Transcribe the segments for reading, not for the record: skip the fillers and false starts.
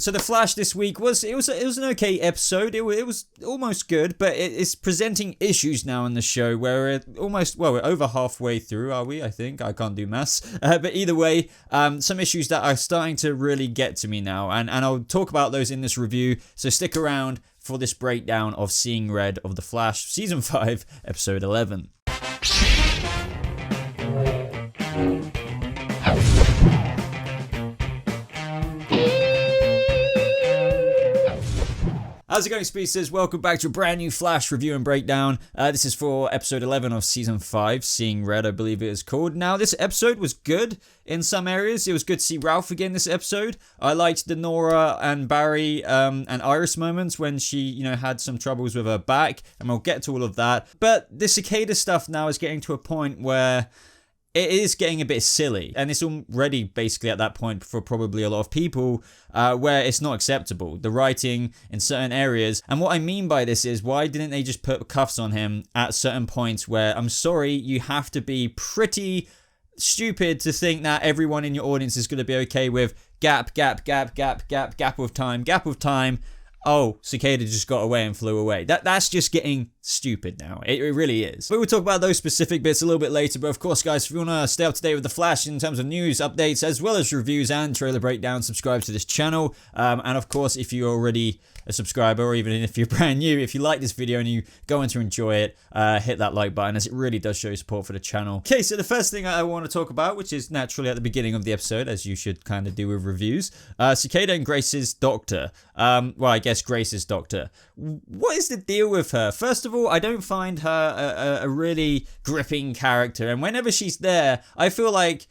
So the Flash this week was an okay episode. It was almost good, but it's presenting issues now in the show where we're over halfway through, are we? I think I can't do maths, but either way, some issues that are starting to really get to me now, and I'll talk about those in this review. So stick around for this breakdown of Seeing Red of the Flash, season 5, episode 11. How's it going, speedsters? Welcome back to a brand new Flash review and breakdown. This is for episode 11 of season 5, Seeing Red, I believe it is called. Now, this episode was good in some areas. It was good to see Ralph again this episode. I liked the Nora and Barry and Iris moments when she, had some troubles with her back, and we'll get to all of that. But the Cicada stuff now is getting to a point where it is getting a bit silly, and it's already basically at that point for probably a lot of people where it's not acceptable. The writing in certain areas, and what I mean by this is, why didn't they just put cuffs on him at certain points where, I'm sorry, you have to be pretty stupid to think that everyone in your audience is going to be okay with gap of time. Oh, Cicada just got away and flew away. That's just getting stupid now. It really is. But we'll talk about those specific bits a little bit later. But of course, guys, if you want to stay up to date with The Flash in terms of news, updates, as well as reviews and trailer breakdowns, subscribe to this channel. And of course, if you're already a subscriber, or even if you're brand new, if you like this video and you go on to enjoy it, hit that like button, as it really does show support for the channel. Okay, so the first thing I want to talk about, which is naturally at the beginning of the episode, as you should kind of do with reviews, Cicada and Grace's doctor. Well, I guess Grace's doctor. What is the deal with her? First of all, I don't find her a really gripping character, and whenever she's there, I feel like,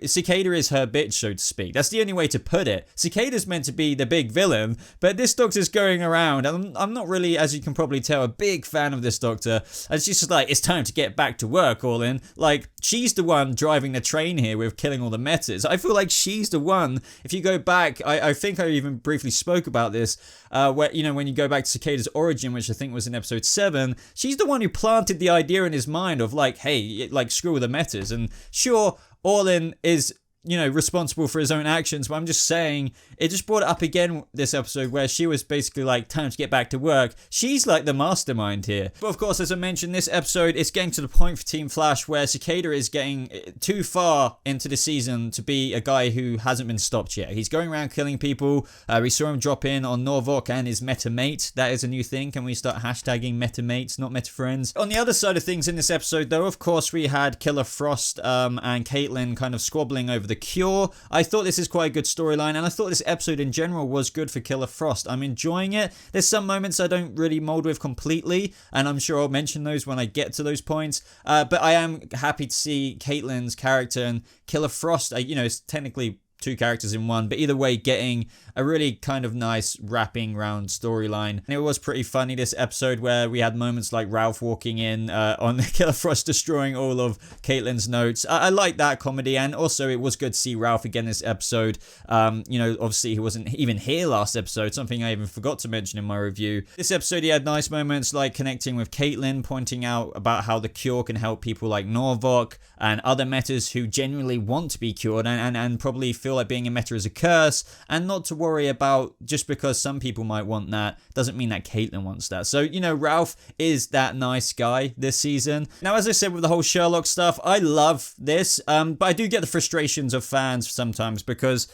Cicada is her bitch, so to speak. That's the only way to put it. Cicada's meant to be the big villain, but this doctor's going around, and I'm not really, as you can probably tell, a big fan of this doctor. And she's just like, it's time to get back to work, all in. Like, she's the one driving the train here with killing all the metas. I feel like she's the one. If you go back, I think I even briefly spoke about this, where, when you go back to Cicada's origin, which I think was in episode 7, she's the one who planted the idea in his mind of like, hey, like, screw the metas. And sure, Orlin is, responsible for his own actions, but I'm just saying, it just brought it up again this episode where she was basically like, time to get back to work. She's like the mastermind here. But of course, as I mentioned, this episode is getting to the point for Team Flash where Cicada is getting too far into the season to be a guy who hasn't been stopped yet. He's going around killing people. We saw him drop in on Norvok and his meta mate. That is a new thing. Can we start hashtagging meta mates, not meta friends? On the other side of things in this episode, though, of course, we had Killer Frost and Caitlin kind of squabbling over the cure. I thought this is quite a good storyline, and I thought this episode in general was good for Killer Frost. I'm enjoying it. There's some moments I don't really mold with completely, and I'm sure I'll mention those when I get to those points, but I am happy to see Caitlin's character and Killer Frost, it's technically two characters in one, but either way, getting a really kind of nice wrapping round storyline. And it was pretty funny this episode where we had moments like Ralph walking in on Killer Frost destroying all of Caitlin's notes. I like that comedy, and also it was good to see Ralph again this episode. Obviously he wasn't even here last episode, something I even forgot to mention in my review. This episode he had nice moments like connecting with Caitlin, pointing out about how the cure can help people like Norvok and other metas who genuinely want to be cured and probably feel like being a meta is a curse, and not to worry about just because some people might want that doesn't mean that Caitlin wants that. So, Ralph is that nice guy this season. Now, as I said with the whole Sherloque stuff, I love this, but I do get the frustrations of fans sometimes because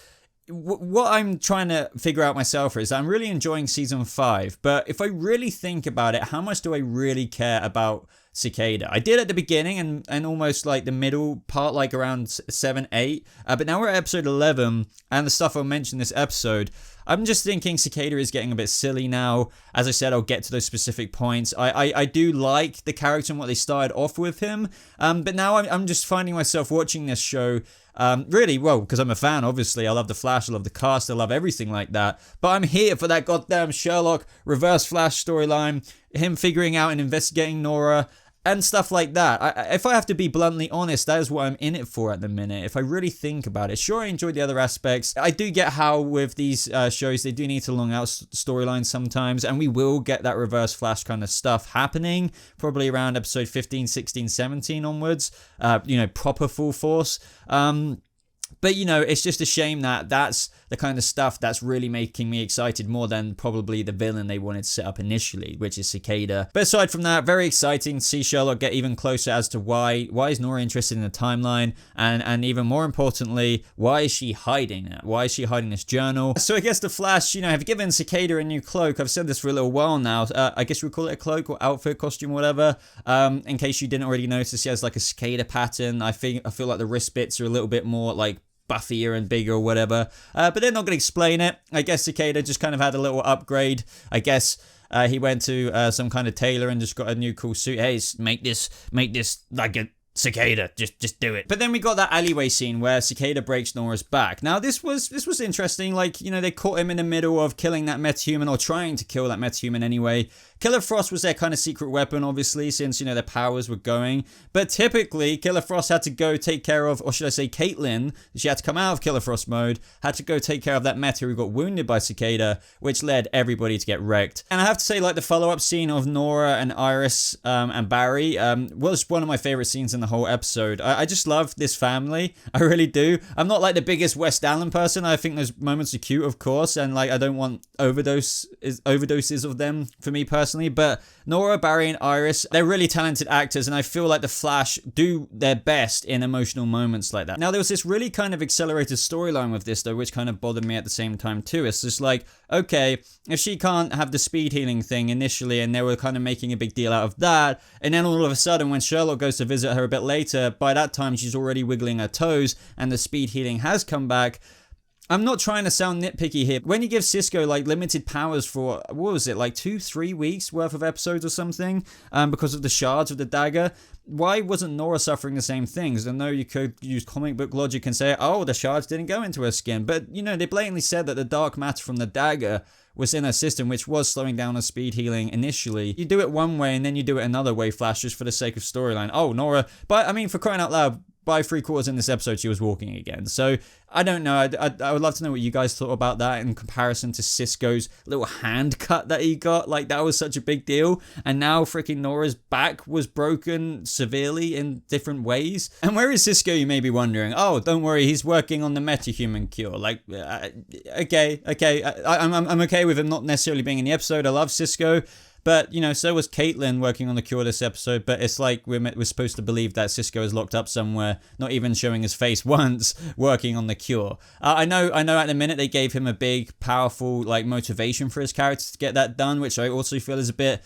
what I'm trying to figure out myself is I'm really enjoying season 5, but if I really think about it, how much do I really care about Cicada? I did at the beginning and almost like the middle part, like around 7, 8, but now we're at episode 11, and the stuff I'll mention this episode, I'm just thinking Cicada is getting a bit silly now. As I said, I'll get to those specific points. I do like the character and what they started off with him, but now I'm just finding myself watching this show really, well, because I'm a fan, obviously. I love the Flash, I love the cast, I love everything like that. But I'm here for that goddamn Sherloque Reverse Flash storyline, him figuring out and investigating Nora, and stuff like that. If I have to be bluntly honest, that is what I'm in it for at the minute. If I really think about it, sure, I enjoy the other aspects. I do get how with these shows, they do need to long out storylines sometimes, and we will get that Reverse Flash kind of stuff happening, probably around episode 15, 16, 17 onwards, proper full force. But, you know, it's just a shame that that's the kind of stuff that's really making me excited more than probably the villain they wanted to set up initially, which is Cicada. But aside from that, very exciting to see Sherloque get even closer as to why is Nora interested in the timeline, and even more importantly, why is she hiding it? Why is she hiding this journal? So I guess the Flash, you know, have given Cicada a new cloak. I've said this for a little while now. I guess we call it a cloak or outfit, costume, whatever. In case you didn't already notice, he has like a cicada pattern. I feel like the wrist bits are a little bit more like buffier and bigger or whatever, but they're not going to explain it. I guess Cicada just kind of had a little upgrade. I guess he went to some kind of tailor and just got a new cool suit. Hey, make this like a Cicada, just do it. But then we got that alleyway scene where Cicada breaks Nora's back. Now this was interesting. Like, you know, they caught him in the middle of killing that metahuman, or trying to kill that metahuman anyway. Killer Frost was their kind of secret weapon, obviously, since, you know, their powers were going. But typically, Killer Frost had to go take care of, or should I say Caitlin, she had to come out of Killer Frost mode, had to go take care of that meta who got wounded by Cicada, which led everybody to get wrecked. And I have to say, like, the follow-up scene of Nora and Iris and Barry was one of my favorite scenes in the whole episode. I just love this family. I really do. I'm not, like, the biggest West Allen person. I think those moments are cute, of course, and, like, I don't want overdoses of them for me personally. But Nora, Barry, and Iris, they're really talented actors, and I feel like the Flash do their best in emotional moments like that. Now, there was this really kind of accelerated storyline with this, though, which kind of bothered me at the same time, too. It's just like, okay, if she can't have the speed healing thing initially, and they were kind of making a big deal out of that, and then all of a sudden, when Sherloque goes to visit her a bit later, by that time, she's already wiggling her toes, and the speed healing has come back. I'm not trying to sound nitpicky here. When you give Cisco like limited powers for, what was it, like 2-3 weeks worth of episodes or something, because of the shards of the dagger, why wasn't Nora suffering the same things? I know you could use comic book logic and say, oh, the shards didn't go into her skin, but, you know, they blatantly said that the dark matter from the dagger was in her system, which was slowing down her speed healing initially. You do it one way and then you do it another way, Flash, just for the sake of storyline. Oh, Nora, but I mean, for crying out loud, by 3/4 in this episode, she was walking again. So, I don't know. I would love to know what you guys thought about that in comparison to Cisco's little hand cut that he got. Like, that was such a big deal. And now freaking Nora's back was broken severely in different ways. And where is Cisco, you may be wondering? Oh, don't worry. He's working on the metahuman cure. Like, okay. I'm okay with him not necessarily being in the episode. I love Cisco. But, you know, so was Caitlin working on the cure this episode, but it's like we're supposed to believe that Cisco is locked up somewhere, not even showing his face once, working on the cure. I know at the minute they gave him a big, powerful, like, motivation for his character to get that done, which I also feel is a bit,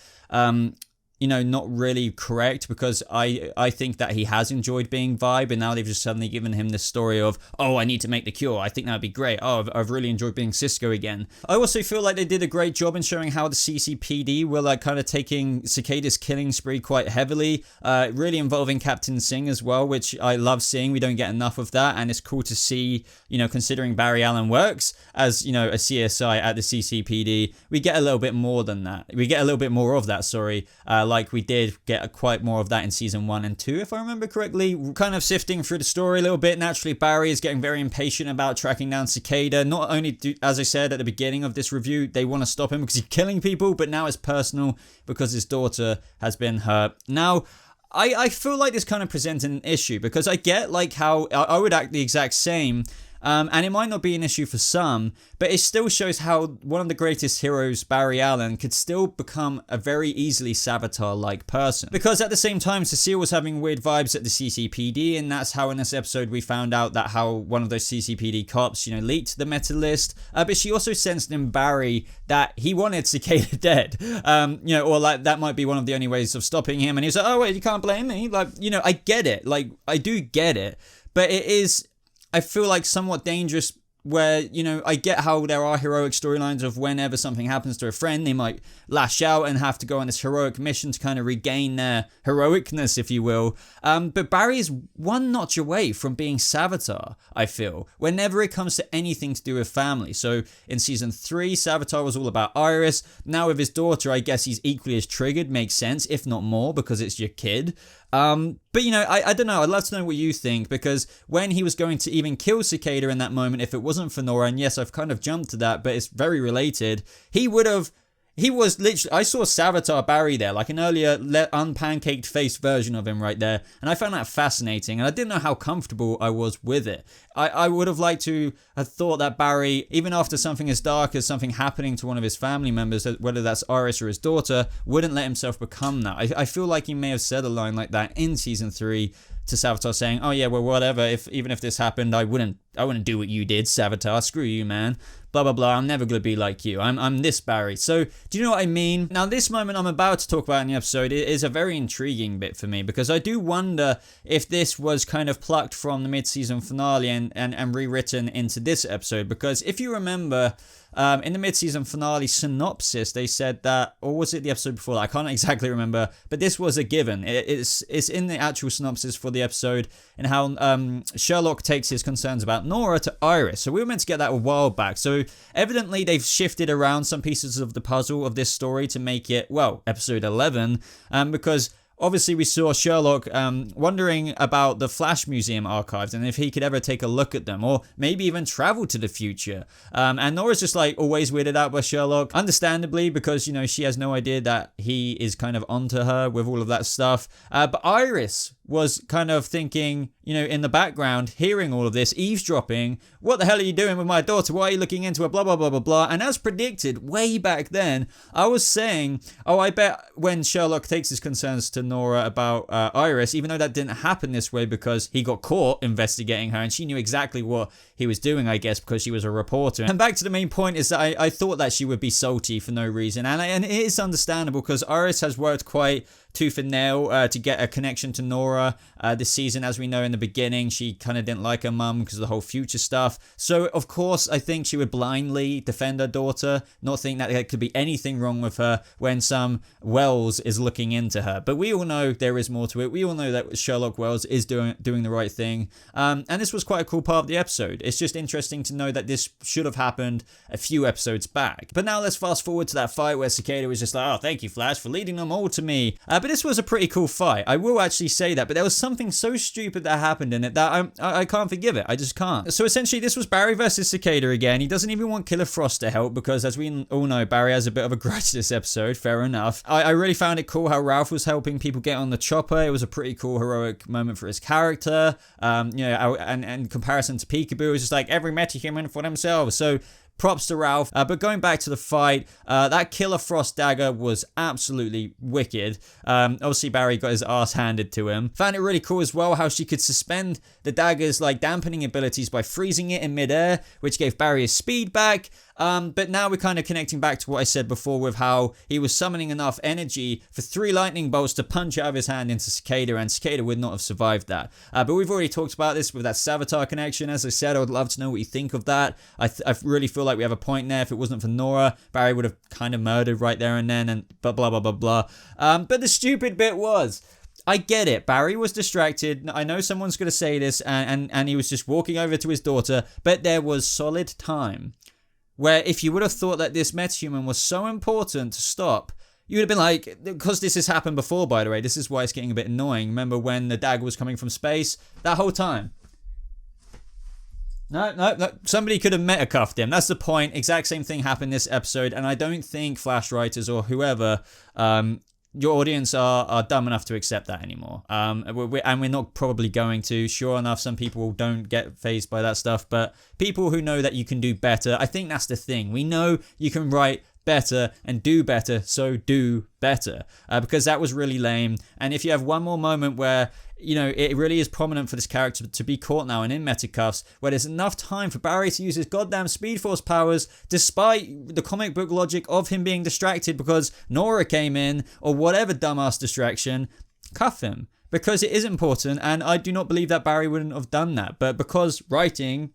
you know, not really correct, because I think that he has enjoyed being Vibe, and now they've just suddenly given him this story of, oh, I need to make the cure. I think that would be great. Oh, I've really enjoyed being Cisco again. I also feel like they did a great job in showing how the CCPD were like kind of taking Cicada's killing spree quite heavily, really involving Captain Singh as well, which I love seeing. We don't get enough of that, and it's cool to see, you know, considering Barry Allen works as, you know, a CSI at the CCPD, we get a little bit more than that. We get a little bit more of that, sorry, like we did get quite more of that in season 1 and 2, if I remember correctly. Kind of sifting through the story a little bit, naturally Barry is getting very impatient about tracking down Cicada. Not only do, as I said at the beginning of this review, they want to stop him because he's killing people, but now it's personal because his daughter has been hurt. Now, I feel like this kind of presents an issue, because I get like how I would act the exact same. And it might not be an issue for some, but it still shows how one of the greatest heroes, Barry Allen, could still become a very easily Savitar-like person. Because at the same time, Cecile was having weird vibes at the CCPD, and that's how in this episode we found out that how one of those CCPD cops, you know, leaked the meta list. But she also sensed in Barry that he wanted Cicada dead. You know, or like that might be one of the only ways of stopping him. And he was like, oh wait, you can't blame me. Like, you know, I get it. Like, I do get it. But it is, I feel like, somewhat dangerous, where, you know, I get how there are heroic storylines of whenever something happens to a friend, they might lash out and have to go on this heroic mission to kind of regain their heroicness, if you will. But Barry is one notch away from being Savitar, I feel, whenever it comes to anything to do with family. So in season 3, Savitar was all about Iris. Now with his daughter, I guess he's equally as triggered, makes sense, if not more, because it's your kid. But, you know, I don't know. I'd love to know what you think, because when he was going to even kill Cicada in that moment, if it wasn't for Nora, and yes, I've kind of jumped to that, but it's very related, he would have, He was literally, I saw Savitar Barry there, like an earlier unpancaked face version of him right there, and I found that fascinating, and I didn't know how comfortable I was with it. I would have liked to have thought that Barry, even after something as dark as something happening to one of his family members, whether that's Iris or his daughter, wouldn't let himself become that. I feel like he may have said a line like that in season 3 to Savitar, saying, oh yeah, well whatever, even if this happened, I wouldn't do what you did, Savitar, screw you, man. Blah blah blah, I'm never gonna be like you. I'm this Barry. So do you know what I mean? Now this moment I'm about to talk about in the episode is a very intriguing bit for me, because I do wonder if this was kind of plucked from the mid-season finale and rewritten into this episode, because if you remember, in the mid-season finale synopsis, they said that, or was it the episode before that? I can't exactly remember, but this was a given. It's in the actual synopsis for the episode, and how Sherloque takes his concerns about Nora to Iris. So we were meant to get that a while back. So evidently they've shifted around some pieces of the puzzle of this story to make it, well, episode 11, because obviously we saw Sherloque wondering about the Flash Museum archives and if he could ever take a look at them, or maybe even travel to the future. And Nora's just like always weirded out by Sherloque, understandably, because, you know, she has no idea that he is kind of onto her with all of that stuff. But Iris was kind of thinking, you know, in the background, hearing all of this, eavesdropping, what the hell are you doing with my daughter? Why are you looking into her? Blah, blah, blah, blah, blah. And as predicted, way back then, I was saying, oh, I bet when Sherloque takes his concerns to Nora about Iris, even though that didn't happen this way because he got caught investigating her and she knew exactly what he was doing, I guess, because she was a reporter. And back to the main point is that I thought that she would be salty for no reason. And it is understandable, because Iris has worked quite tooth and nail to get a connection to Nora this season. As we know in the beginning, she kind of didn't like her mum because of the whole future stuff. So of course I think she would blindly defend her daughter, not think that there could be anything wrong with her when some Wells is looking into her. But we all know there is more to it. We all know that Sherlock Wells is doing the right thing, and this was quite a cool part of the episode. It's just interesting to know that this should have happened a few episodes back. But now let's fast forward to that fight where Cicada was just like, oh, thank you, Flash, for leading them all to me. But this was a pretty cool fight, I will actually say that. But there was something so stupid that happened in it that I can't forgive it. I just can't. So essentially this was Barry versus Cicada again. He doesn't even want Killer Frost to help, because as we all know, Barry has a bit of a grudge this episode. Fair enough. I really found it cool how Ralph was helping people get on the chopper. It was a pretty cool heroic moment for his character. You know, and in comparison to Peekaboo, it was just like every metahuman for themselves. So props to Ralph. But going back to the fight, that Killer Frost dagger was absolutely wicked. Obviously Barry got his ass handed to him. Found it really cool as well how she could suspend the dagger's like dampening abilities by freezing it in midair, which gave Barry his speed back. But now we're kind of connecting back to what I said before with how he was summoning enough energy for 3 lightning bolts to punch out of his hand into Cicada, and Cicada would not have survived that. But we've already talked about this with that Savitar connection. As I said, I would love to know what you think of that. I really feel like we have a point there. If it wasn't for Nora, Barry would have kind of murdered right there and then, and blah, blah, blah, blah, blah. But the stupid bit was, I get it. Barry was distracted. I know someone's going to say this, and he was just walking over to his daughter, but there was solid time where if you would have thought that this metahuman was so important to stop, you would have been like, because this has happened before, by the way, this is why it's getting a bit annoying. Remember when the dagger was coming from space? That whole time. No. Somebody could have metacuffed him. That's the point. Exact same thing happened this episode, and I don't think Flash writers or whoever, your audience are dumb enough to accept that anymore. And we're not probably going to. Sure enough, some people don't get fazed by that stuff, but people who know that you can do better, I think that's the thing. We know you can write better and do better, so do better, because that was really lame. And if you have one more moment where, you know, it really is prominent for this character to be caught now and in metacuffs, where there's enough time for Barry to use his goddamn Speed Force powers, despite the comic book logic of him being distracted because Nora came in, or whatever dumbass distraction, cuff him. Because it is important, and I do not believe that Barry wouldn't have done that. But because writing,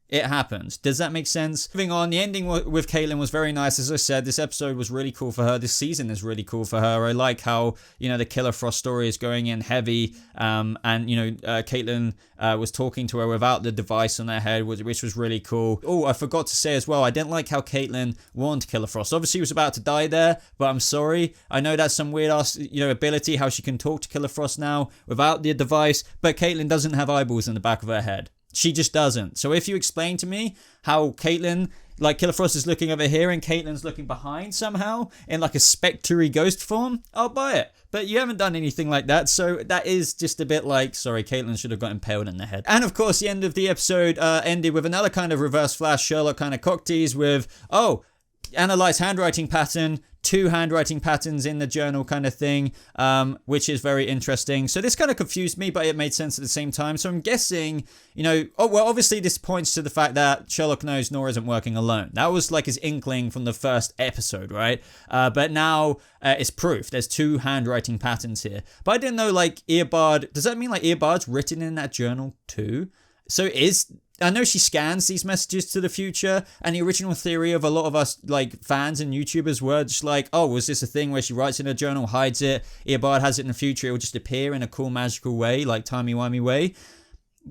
it happens. Does that make sense? Moving on, the ending with Caitlin was very nice. As I said, this episode was really cool for her. This season is really cool for her. I like how, you know, the Killer Frost story is going in heavy. And, you know, Caitlin was talking to her without the device on her head, which was really cool. Oh, I forgot to say as well, I didn't like how Caitlin warned Killer Frost. Obviously, he was about to die there, but I'm sorry. I know that's some weird ass, you know, ability, how she can talk to Killer Frost now without the device, but Caitlin doesn't have eyeballs in the back of her head. She just doesn't. So if you explain to me how Caitlin like Killer Frost is looking over here and Caitlyn's looking behind somehow in like a spectre-y ghost form, I'll buy it. But you haven't done anything like that, so that is just a bit like, sorry, Caitlyn should have got impaled in the head. And of course, the end of the episode ended with another kind of reverse flash Sherloque kind of cock tease with, oh, analyze handwriting pattern, 2 handwriting patterns in the journal kind of thing, which is very interesting. So this kind of confused me, but it made sense at the same time. So I'm guessing, you know, oh, well, obviously this points to the fact that Sherloque knows Nora isn't working alone. That was like his inkling from the first episode, right? But now it's proof. There's 2 handwriting patterns here. But I didn't know, like, Earbard, does that mean like Earbard's written in that journal too? So I know she scans these messages to the future, and the original theory of a lot of us, like, fans and YouTubers were just like, oh, was this a thing where she writes in her journal, hides it, Earbard has it in the future, it will just appear in a cool magical way, like timey-wimey way?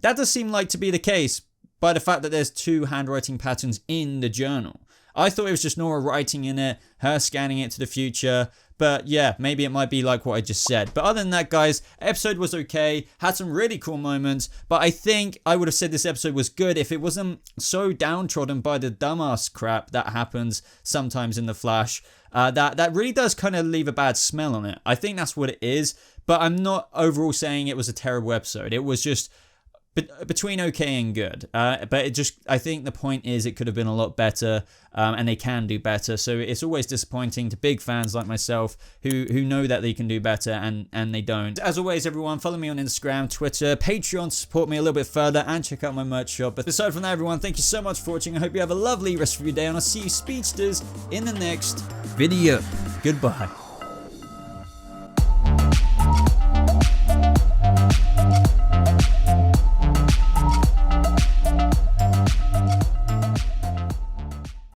That does seem like to be the case by the fact that there's 2 handwriting patterns in the journal. I thought it was just Nora writing in it, her scanning it to the future. But yeah, maybe it might be like what I just said. But other than that, guys, episode was okay. Had some really cool moments. But I think I would have said this episode was good if it wasn't so downtrodden by the dumbass crap that happens sometimes in The Flash. That really does kind of leave a bad smell on it. I think that's what it is. But I'm not overall saying it was a terrible episode. It was just between okay and good. But it just, I think the point is it could have been a lot better, and they can do better. So it's always disappointing to big fans like myself who know that they can do better and they don't. As always, everyone, follow me on Instagram, Twitter, Patreon to support me a little bit further, and check out my merch shop. But aside from that, everyone, thank you so much for watching. I hope you have a lovely rest of your day, and I'll see you speedsters in the next video. Goodbye.